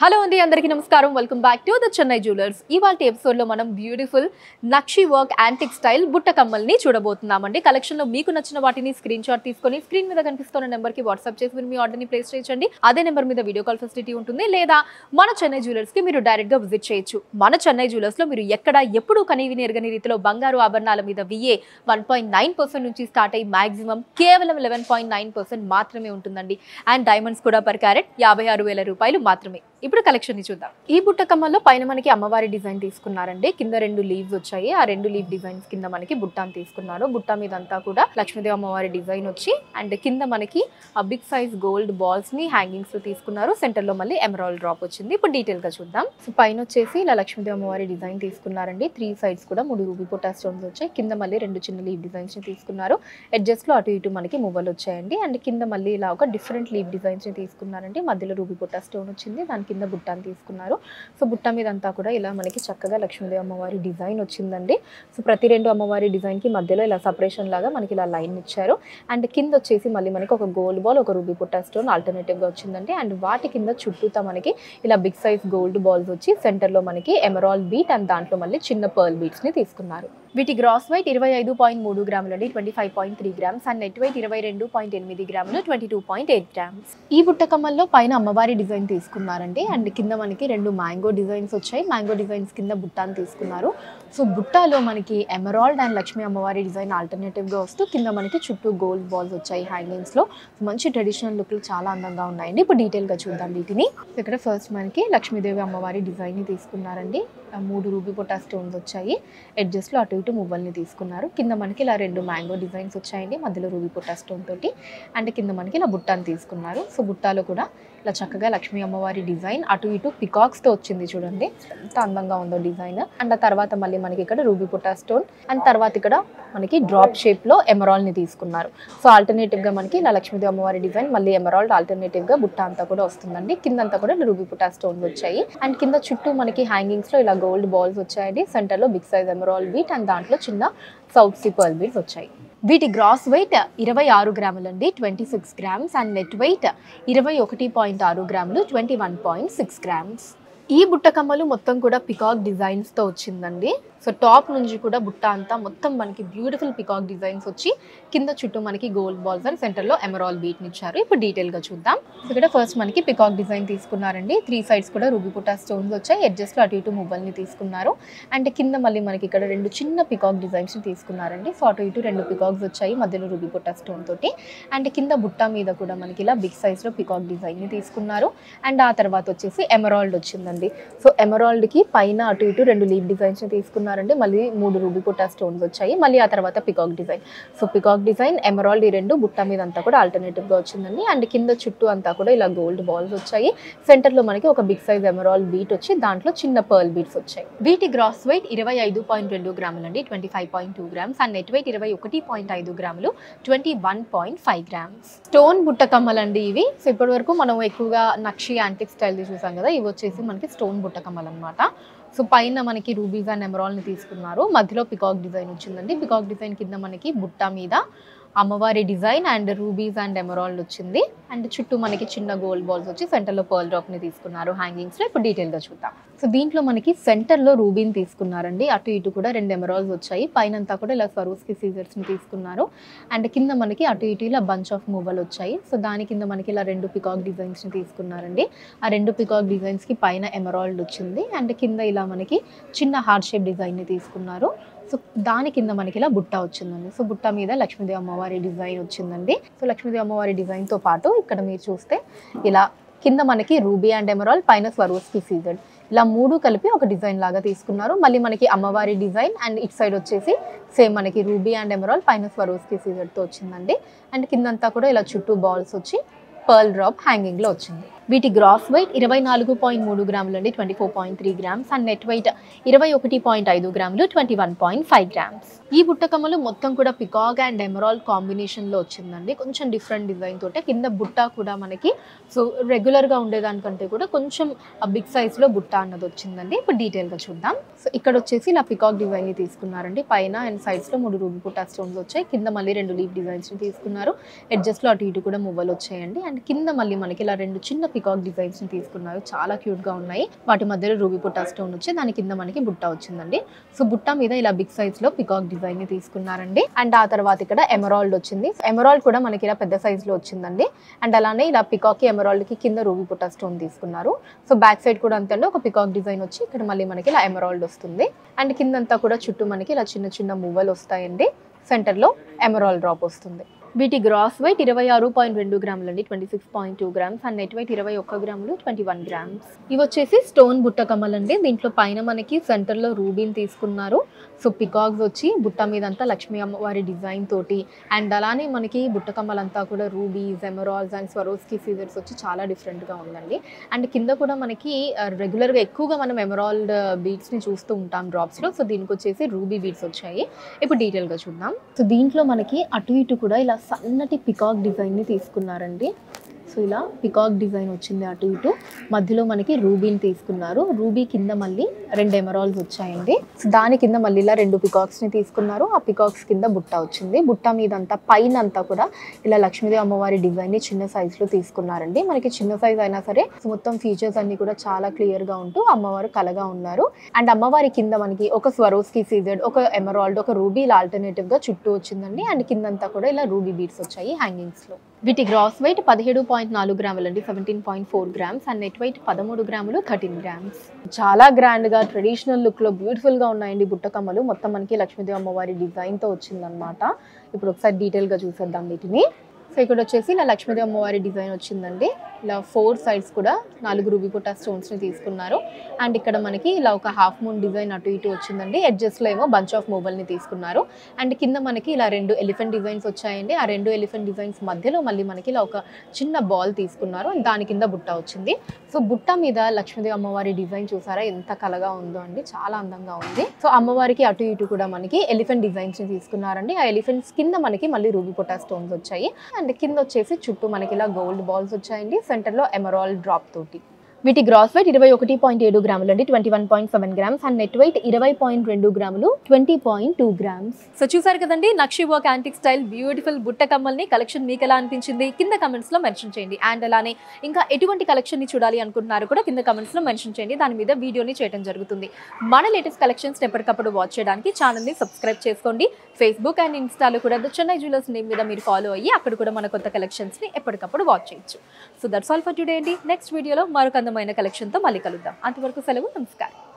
Hello అండి అందరికీ నమస్కారం welcome back to the Chennai jewellers ఇవాల్టి ఎపిసోడ్ లో మనం బ్యూటిఫుల్ నక్షి వర్క్ యాంటిక్ స్టైల్ బుట్ట కమ్మల్ని చూడబోతున్నామండి కలెక్షన్ లో మీకు నచ్చిన వాటిని స్క్రీన్ షాట్ తీసుకొని స్క్రీన్ మీద కనిపిస్తున్న నెంబర్ కి వాట్సాప్ చేసి మీరు మీ ఆర్డర్ ని ప్లేస్ చేయొచ్చండి అదే నెంబర్ మీద వీడియో కాల్ ఫెసిలిటీ ఉంటుంది లేదా మన చెన్నై జ్యువెలర్స్ కి మీరు డైరెక్ట్ గా విజిట్ చేయొచ్చు మన చెన్నై జ్యువెలర్స్ లో మీరు ఎక్కడ ఎప్పుడు కనీవిని ఎరగని రీతిలో బంగారు ఆభరణాల మీద విఏ 1.9% నుంచి స్టార్ట్ అయ్యి మాక్సిమం కేవలం 11.9% మాత్రమే ఉంటుందండి అండ్ డైమండ్స్ కూడా పర్ క్యారెట్ 56,000 రూపాయలు మాత్రమే ఇప్పుడు కలెక్షన్ ని చూద్దాం ఈ బుట్ట కమ్మల్లో పైన మనకి అమ్మవారి డిజైన్ తీసుకున్నారండి కింద రెండు లీవ్స్ వచ్చాయి ఆ రెండు లీవ్ డిజైన్స్ కింద మనకి బుట్టాని తీసుకున్నారు బుట్ట మీద అంతా కూడా లక్ష్మీదేవి అమ్మవారి డిజైన్ వచ్చి అండ్ కింద మనకి ఆ బిగ్ సైజ్ గోల్డ్ బాల్స్ ని హ్యాంగింగ్స్ లో తీసుకున్నారు సెంటర్ లో మళ్ళీ ఎమరాల్డ్ డ్రాప్ వచ్చింది ఇప్పుడు డీటెయిల్ గా చూద్దాం సో పైన వచ్చేసి ఇలా లక్ష్మీదేవి అమ్మవారి డిజైన్ తీసుకున్నారండి 3 సైడ్స్ కూడా 3 రూబీ పొటా స్టోన్స్ వచ్చాయి కింద మళ్ళీ రెండు చిన్న లీవ్ డిజైన్స్ ని తీసుకున్నారు ఎడ్జెస్ లో అటు ఇటు మనకి మువ్వలు వచ్చాయండి అండ్ కింద మళ్ళీ ఇలా ఒక డిఫరెంట్ లీవ్ డిజైన్స్ ని తీసుకున్నారండి మధ్యలో రూబీ పొటా స్టోన్ వచ్చింది దాని కింద బుట్టాని తీసుకున్నారు సో బుట్ట మీద అంతా కూడా ఇలా మనకి చక్కగా లక్ష్మీదేవి అమ్మవారి డిజైన్ వచ్చిందండి సో ప్రతి రెండు అమ్మవారి డిజైన్ కి మధ్యలో ఇలా సపరేషన్ లాగా మనకి ఇలా లైన్ ఇచ్చారు అండ్ కింద వచ్చేసి మళ్ళీ మనకి ఒక గోల్డ్ బాల్ ఒక రూబీ పొటా స్టోన్ ఆల్టర్నేటివ్ గా వచ్చిందండి అండ్ వాటి కింద చుట్టూతా మనకి ఇలా బిగ్ సైజ్ గోల్డ్ బాల్స్ వచ్చి సెంటర్ లో మనకి ఎమరాల్డ్ బీట్ అండ్ దాంట్లో మళ్ళీ చిన్న పర్ల్ బీట్స్ ని తీసుకున్నారు వీటి గ్రాస్ వెయిట్ 25.3 గ్రాములు అండి 25.3 గ్రామ్స్ అండ్ నెట్ వెయిట్ 22.8 గ్రాములు 22.8 గ్రామ్స్ ఈ బుట్ట కమ్మల్లో పైన అమ్మవారి డిజైన్ తీసుకున్నారండి అండ్ కింద మనకి రెండు మ్యాంగో డిజైన్స్ వచ్చాయి మ్యాంగో డిజైన్స్ కింద బుట్టాని తీసుకున్నారు సో బుట్టాలో మనకి ఎమరాల్డ్ అండ్ లక్ష్మీ అమ్మవారి డిజైన్ ఆల్టర్నేటివ్ గా వస్తూ కింద మనకి చుట్టూ గోల్డ్ బాల్స్ వచ్చాయి హ్యాంగింగ్స్ లో మంచి ట్రెడిషనల్ లుక్లు చాలా అందంగా ఉన్నాయండి ఇప్పుడు డీటెయిల్ గా చూద్దాం వీటిని ఇక్కడ ఫస్ట్ మనకి లక్ష్మీదేవి అమ్మవారి డిజైన్ ని తీసుకున్నారండి 3 రూబీ పొటా స్టోన్స్ వచ్చాయి ఎడ్జెస్ లో అటు ఇటు మువ్వల్ని తీసుకున్నారు కింద మనకి ఇలా రెండు మ్యాంగో డిజైన్స్ వచ్చాయండి మధ్యలో రూబీ పొటా స్టోన్ తోటి అండ్ కింద మనకి ఇలా బుట్టాని తీసుకున్నారు సో బుట్టాలో కూడా ఇలా చక్కగా లక్ష్మీ అమ్మవారి డిజైన్ అటు ఇటు పికాక్స్ తో వచ్చింది చూడండి ఎంత అందంగా ఉందో డిజైన్ అండ్ ఆ తర్వాత మళ్ళీ మనకి ఇక్కడ రూబీ పొటా స్టోన్ అండ్ తర్వాత ఇక్కడ మనకి డ్రాప్ షేప్ లో ఎమరాల్డ్ ని తీసుకున్నారు సో ఆల్టర్నేటివ్ గా మనకి ఇలా లక్ష్మీదేవి అమ్మవారి డిజైన్ మళ్ళీ ఎమరాల్డ్ ఆల్టర్నేటివ్ గా బుట్ట అంతా కూడా వస్తుందండి కిందంతా కూడా రూబీ పొటా స్టోన్ వచ్చాయి అండ్ కింద చుట్టూ మనకి హ్యాంగింగ్స్ లో ఇలా గోల్డ్ బాల్స్ వచ్చాయండి సెంటర్ లో big size emerald bead and దాంట్లో చిన్న సౌత్ సీ పర్ల్ బీడ్స్ వచ్చాయి వీటి గ్రాస్ వెయిట్ 26 గ్రాములు అండి 26 గ్రామ్స్ అండ్ నెట్ వెయిట్ 21.6 గ్రాములు 21.6 గ్రామ్స్ ఈ బుట్ట కమ్మలు మొత్తం కూడా పికాక్ డిజైన్స్ తో వచ్చిందండి సో టాప్ నుంచి కూడా బుట్ట అంతా మొత్తం మనకి బ్యూటిఫుల్ పికాక్ డిజైన్స్ వచ్చి కింద చుట్టూ మనకి గోల్డ్ బాల్స్ అండ్ సెంటర్ లో ఎమరాల్డ్ బీట్ ఇచ్చారు ఇప్పుడు డీటెయిల్ గా చూద్దాం ఇక్కడ ఫస్ట్ మనకి పికాక్ డిజైన్ తీసుకున్నారండి 3 సైడ్స్ కూడా రూబీ పొటా స్టోన్స్ వచ్చాయి ఎడ్జెస్ లో అటు ఇటు మువ్వల్ని తీసుకున్నారు అండ్ కింద మళ్ళీ మనకి ఇక్కడ రెండు చిన్న పికాక్ డిజైన్స్ తీసుకున్నారండి సో అటు ఇటు రెండు పికాక్స్ వచ్చాయి మధ్యలో రూబీ పొటా స్టోన్ తోటి అండ్ కింద బుట్ట మీద కూడా మనకి ఇలా బిగ్ సైజ్ లో పికాక్ డిజైన్ ని తీసుకున్నారు అండ్ ఆ తర్వాత వచ్చేసి ఎమరాల్డ్ వచ్చిందండి సో ఎమరాల్డ్ కి పైన అటు ఇటు రెండు లీవ్ డిజైన్స్ తీసుకున్నారు మళ్ళీ 3 రూబీ పొటా స్టోన్స్ వచ్చాయి మళ్ళీ ఆ తర్వాత peacock design so peacock design emerald ఈ రెండు బుట్ట మీద అంతా కూడా ఆల్టర్నేటివ్ గా వచ్చిందండి అండ్ కింద చుట్టూ అంతా కూడా ఇలా గోల్డ్ బాల్స్ వచ్చాయి సెంటర్ లో మనకి ఒక బిగ్ సైజ్ ఎమరాల్డ్ బీట్ వచ్చి దాంట్లో చిన్న పర్ల్ బీట్స్ వచ్చాయి వీటి గ్రాస్ వెయిట్ 25.2 గ్రాములు అండి 25.2 గ్రామ్స్ అండ్ నెట్ వెయిట్ 21.5 గ్రాములు 21.5 గ్రామ్స్ స్టోన్ బుట్ట కమ్మలండి ఇవి సో ఇప్పటి వరకు మనం ఎక్కువగా నక్షి యాంటిక్ స్టైల్ చూసాం కదా ఇవి వచ్చేసి మనకి స్టోన్ బుట్ట కమ్మలు అనమాట సో పైన మనకి రూబీస్ అండ్ ఎమరాల్డ్ ని తీసుకున్నారు మధ్యలో పికాక్ డిజైన్ వచ్చిందండి పికాక్ డిజైన్ కింద మనకి బుట్ట మీద అమ్మవారి design and rubies and emerald వచ్చింది అండ్ చుట్టూ మనకి చిన్న గోల్డ్ బాల్స్ వచ్చి సెంటర్ లో పర్ల్ డ్రాప్ ని తీసుకున్నారు హ్యాంగింగ్స్ లో ఇప్పుడు డీటెయిల్ గా చూద్దాం సో దీంట్లో మనకి సెంటర్ లో రూబీని తీసుకున్నారండి అటు ఇటు కూడా రెండు ఎమరాల్డ్స్ వచ్చాయి పైన అంతా కూడా ఇలా స్వరూస్కి సీజర్స్ ని తీసుకున్నారు అండ్ కింద మనకి అటు ఇటు ఇలా బంచ్ ఆఫ్ మూవల్ వచ్చాయి సో దాని కింద మనకి ఇలా రెండు పికాక్ డిజైన్స్ ని తీసుకున్నారండి ఆ రెండు పికాక్ డిజైన్స్ కి పైన ఎమరాల్డ్ వచ్చింది అండ్ కింద ఇలా మనకి చిన్న హార్ట్ షేప్ డిజైన్ ని తీసుకున్నారు సో దాని కింద మనకి ఇలా బుట్ట వచ్చిందండి సో బుట్ట మీద లక్ష్మీదేవి అమ్మవారి డిజైన్ వచ్చిందండి సో లక్ష్మీదేవి అమ్మవారి డిజైన్ తో పాటు ఇక్కడ మీరు చూస్తే ఇలా కింద మనకి రూబీ అండ్ ఎమరాల్డ్ పైన స్వరూస్కి సీజెడ్ ఇలా 3 కలిపి ఒక డిజైన్ లాగా తీసుకున్నారు మళ్ళీ మనకి అమ్మవారి డిజైన్ అండ్ ఇట్ సైడ్ వచ్చేసి సేమ్ మనకి రూబీ అండ్ ఎమరాల్డ్ పైన స్వరూస్కి సీజెడ్ తో వచ్చిందండి అండ్ కిందంతా కూడా ఇలా చుట్టూ బాల్స్ వచ్చి పర్ల్ డ్రాప్ హ్యాంగింగ్ లో వచ్చింది వీటి గ్రాస్ వెయిట్ 24.3 గ్రాములు అండి 24.3 గ్రామ్స్ అండ్ నెట్ వెయిట్ 21.5 గ్రాములు 21.5 గ్రామ్స్ ఈ బుట్ట కమ్మలు మొత్తం కూడా పికాక్ అండ్ ఎమరాల్డ్ కాంబినేషన్ లో వచ్చిందండి కొంచెం డిఫరెంట్ డిజైన్ తోటే కింద బుట్ట కూడా మనకి సో రెగ్యులర్ గా ఉండేదానికంటే కూడా కొంచెం బిగ్ సైజ్ లో బుట్ట అన్నది వచ్చిందండి ఇప్పుడు డీటెయిల్ గా చూద్దాం సో ఇక్కడ వచ్చేసి ఇలా పికాక్ డిజైన్ ని తీసుకున్నారండి పైన అండ్ సైడ్స్ లో 3 రూబీ పొటా స్టోన్స్ వచ్చాయి కింద మళ్ళీ రెండు లీవ్ డిజైన్స్ ని తీసుకున్నారు ఎడ్జెస్ లో అటు ఇటు కూడా మువ్వలు వచ్చాయండి అండ్ కింద మళ్ళీ మనకి ఇలా రెండు చిన్న పికాక్ డిజైన్స్ ని తీసుకున్నారు. చాలా క్యూట్ గా ఉన్నాయి. వాటి మధ్యలో రూబీ బుట్టా స్టోన్ వచ్చి దాని కింద మనకి బుట్ట వచ్చిందండి. సో బుట్ట మీద ఇలా బిగ్ సైజ్ లో పికాక్ డిజైన్ ని తీసుకున్నారండి. అండ్ ఆ తర్వాత ఇక్కడ ఎమరాల్డ్ వచ్చింది. ఎమరాల్డ్ కూడా మనకి ఇలా పెద్ద సైజ్ లో వచ్చిందండి. అండ్ అలానే ఇలా పికాక్ కి ఎమరాల్డ్ కి కింద రూబీ బుట్టా స్టోన్ తీసుకున్నారు. సో బ్యాక్ సైడ్ కూడా అంతే, ఒక పికాక్ డిజైన్ వచ్చి ఇక్కడ మళ్ళీ మనకి ఇలా ఎమరాల్డ్ వస్తుంది. అండ్ కిందంతా కూడా చుట్టూ మనకి ఇలా చిన్న చిన్న మువ్వలు వస్తాయండి. సెంటర్ లో ఎమరాల్డ్ డ్రాప్ వస్తుంది. వీటి గ్రాస్ వెయిట్ 26.2 గ్రాములు అండి, 26.2 గ్రామ్స్. అండ్ నెట్ వెయిట్ 21 గ్రాములు, 21 గ్రామ్స్. ఇవి వచ్చేసి స్టోన్ బుట్ట కమ్మలు అండి. దీంట్లో పైన మనకి సెంటర్ లో రూబీని తీసుకున్నారు. సో పికాక్స్ వచ్చి బుట్ట మీద అంతా లక్ష్మీ అమ్మవారి డిజైన్ తోటి, అండ్ అలానే మనకి బుట్ట కమ్మలంతా కూడా రూబీస్, ఎమరాల్డ్స్ అండ్ స్వరోస్కి సీజర్స్ వచ్చి చాలా డిఫరెంట్ గా ఉందండి. అండ్ కింద కూడా మనకి రెగ్యులర్ గా ఎక్కువగా మనం ఎమరాల్డ్ బీడ్స్ ని చూస్తూ ఉంటాం డ్రాప్స్ లో. సో దీనికి వచ్చేసి రూబీ బీడ్స్ వచ్చాయి. ఇప్పుడు డీటెయిల్ గా చూద్దాం. సో దీంట్లో మనకి అటు ఇటు కూడా ఇలా సన్నటి పికాక్ డిజైన్ ని తీసుకున్నారండి. సో ఇలా పికాక్ డిజైన్ వచ్చింది అటు ఇటు. మధ్యలో మనకి రూబీని తీసుకున్నారు. రూబీ కింద మళ్ళీ 2 ఎమరాల్డ్స్ వచ్చాయండి. సో దాని కింద మళ్ళీ ఇలా 2 పికాక్స్ ని తీసుకున్నారు. ఆ పికాక్స్ కింద బుట్ట వచ్చింది. బుట్ట మీద అంతా పైన అంతా కూడా ఇలా లక్ష్మీదేవి అమ్మవారి డిజైన్ ని చిన్న సైజ్ లో తీసుకున్నారండి. మనకి చిన్న సైజ్ అయినా సరే మొత్తం ఫీచర్స్ అన్ని కూడా చాలా క్లియర్ గా ఉంటూ అమ్మవారు కలగా ఉన్నారు. అండ్ అమ్మవారి కింద మనకి ఒక స్వరోస్కి సీజెడ్, ఒక ఎమరాల్డ్, ఒక రూబీ ఇలా ఆల్టర్నేటివ్ గా చుట్టూ వచ్చిందండి. అండ్ కిందంతా కూడా ఇలా రూబీ బీడ్స్ వచ్చాయి హ్యాంగింగ్స్ లో. వీటి గ్రాస్ వెయిట్ 17.4 గ్రాములు అండి, 17.4 గ్రామ్స్. అండ్ నెట్ వెయిట్ 13 గ్రాములు, 13 గ్రామ్స్. చాలా గ్రాండ్ గా ట్రెడిషనల్ లుక్ లో బ్యూటిఫుల్ గా ఉన్నాయండి బుట్ట కమ్మలు. మొత్తం మనకి లక్ష్మీదేవి అమ్మవారి డిజైన్ తో వచ్చిందనమాట. ఇప్పుడు ఒకసారి డీటెయిల్ గా చూసేద్దాం వీటిని. సో ఇక్కడ వచ్చేసి ఇలా లక్ష్మీదేవి అమ్మవారి డిజైన్ వచ్చిందండి. ఇలా 4 సైడ్స్ కూడా 4 రూబీ బుట్టా స్టోన్స్ ని తీసుకున్నారు. అండ్ ఇక్కడ మనకి ఇలా ఒక హాఫ్ మూన్ డిజైన్ అటు ఇటు వచ్చిందండి. ఎడ్జెస్ లో ఏమో బంచ్ ఆఫ్ మూవల్ ని తీసుకున్నారు. అండ్ కింద మనకి ఇలా 2 ఎలిఫెంట్ డిజైన్స్ వచ్చాయండి. ఆ 2 ఎలిఫెంట్ డిజైన్స్ మధ్యలో మళ్ళీ మనకి ఇలా ఒక చిన్న బాల్ తీసుకున్నారు. అండ్ దాని కింద బుట్ట వచ్చింది. సో బుట్ట మీద లక్ష్మీదేవి అమ్మవారి డిజైన్ చూసారా ఎంత కలగా ఉందో అండి, చాలా అందంగా ఉంది. సో అమ్మవారికి అటు ఇటు కూడా మనకి ఎలిఫెంట్ డిజైన్స్ ని తీసుకున్నారండి. ఆ ఎలిఫెంట్స్ కింద మనకి మళ్ళీ రూబీ బుట్టా స్టోన్స్ వచ్చాయి. అండ్ కింద వచ్చేసి చుట్టూ మనకి ఇలా గోల్డ్ బాల్స్ వచ్చాయండి. సెంటర్ లో ఎమరాల్డ్ డ్రాప్ తోటి. వీటి గ్రాస్ వెయిట్ 21.7 గ్రాములు అండి, 21.7 గ్రామ్స్. అండ్ నెట్ వెయిట్ 20.2 గ్రాములు, 20.2 గ్రామ్స్. సో చూసారు కదండి నక్షి వర్క్ యాంటిక్ స్టైల్ బ్యూటిఫుల్ బుట్ట కమ్మల్ని. కలెక్షన్ మీకు ఎలా అనిపించింది కింద కమెంట్స్ లో మెన్షన్ చేయండి. అండ్ అలానే ఇంకా ఎటువంటి కలెక్షన్ ని చూడాలి అనుకుంటున్నారు కూడా కింద కమెంట్స్ లో మెన్షన్ చేయండి. దాని మీద వీడియోని చేయడం జరుగుతుంది. మన లేటెస్ట్ కలెక్షన్స్ ఎప్పటికప్పుడు వాచ్ చేయడానికి ఛానల్ ని సబ్స్క్రైబ్ చేసుకోండి. ఫేస్బుక్ అండ్ ఇన్స్టాలో కూడా ద చెన్నై జ్యువెలర్స్ నేమ్ మీద మీరు ఫాలో అయ్యి అక్కడ కూడా మన కొత్త కలెక్షన్స్ ని ఎప్పటికప్పుడు వాచ్ చేయొచ్చు. So that's all for today అండి. నెక్స్ట్ వీడియోలో మరొక అందమైన కలెక్షన్ తో మళ్ళీ కలుద్దాం. అంతవరకు సెలవు, నమస్కారం.